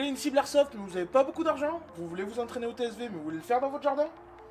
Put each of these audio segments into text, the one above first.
voulez une cible airsoft mais vous n'avez pas beaucoup d'argent? Vous voulez vous entraîner au TSV mais vous voulez le faire dans votre jardin?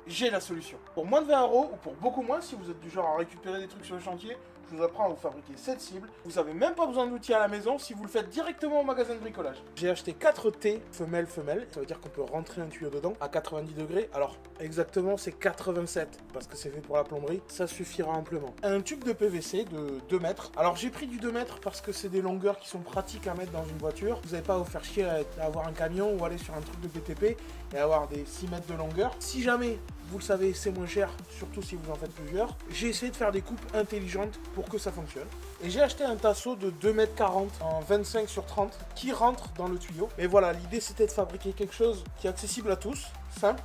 J'ai la solution. Pour moins de 20 € ou pour beaucoup moins, si vous êtes du genre à récupérer des trucs sur le chantier, je vous apprends à vous fabriquer cette cible. Vous n'avez même pas besoin d'outils à la maison si vous le faites directement au magasin de bricolage. J'ai acheté 4 T femelle. Ça veut dire qu'on peut rentrer un tuyau dedans à 90 degrés. Alors exactement c'est 87 parce que c'est fait pour la plomberie. Ça suffira amplement. Un tube de PVC de 2 mètres. Alors j'ai pris du 2 mètres parce que c'est des longueurs qui sont pratiques à mettre dans une voiture. Vous n'allez pas à vous faire chier à avoir un camion ou aller sur un truc de BTP et avoir des 6 mètres de longueur. Si jamais vous le savez, c'est moins cher, surtout si vous en faites plusieurs. J'ai essayé de faire des coupes intelligentes pour que ça fonctionne. Et j'ai acheté un tasseau de 2,40 m en 25 sur 30 qui rentre dans le tuyau. Et voilà, l'idée c'était de fabriquer quelque chose qui est accessible à tous, simple.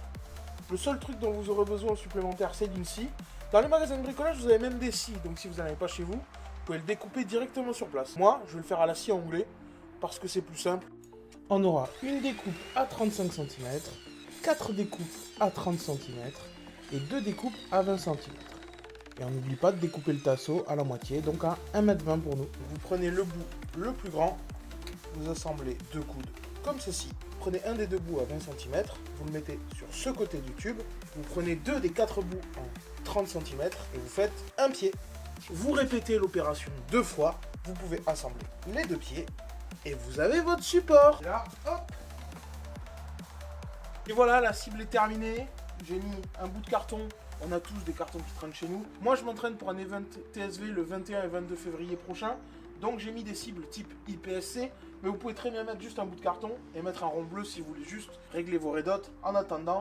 Le seul truc dont vous aurez besoin supplémentaire, c'est d'une scie. Dans les magasins de bricolage, vous avez même des scies. Donc si vous n'en avez pas chez vous, vous pouvez le découper directement sur place. Moi, je vais le faire à la scie à onglet parce que c'est plus simple. On aura une découpe à 35 cm. 4 découpes à 30 cm et 2 découpes à 20 cm. Et on n'oublie pas de découper le tasseau à la moitié, donc à 1,20 m pour nous. Vous prenez le bout le plus grand, vous assemblez 2 coudes comme ceci. Prenez un des 2 bouts à 20 cm, vous le mettez sur ce côté du tube. Vous prenez 2 des 4 bouts en 30 cm et vous faites un pied. Vous répétez l'opération 2 fois, vous pouvez assembler les 2 pieds et vous avez votre support. Et là, hop. Et voilà, la cible est terminée. J'ai mis un bout de carton. On a tous des cartons qui traînent chez nous. Moi, je m'entraîne pour un event TSV le 21 et 22 février prochain. Donc, j'ai mis des cibles type IPSC. Mais vous pouvez très bien mettre juste un bout de carton et mettre un rond bleu si vous voulez juste régler vos red dots. En attendant,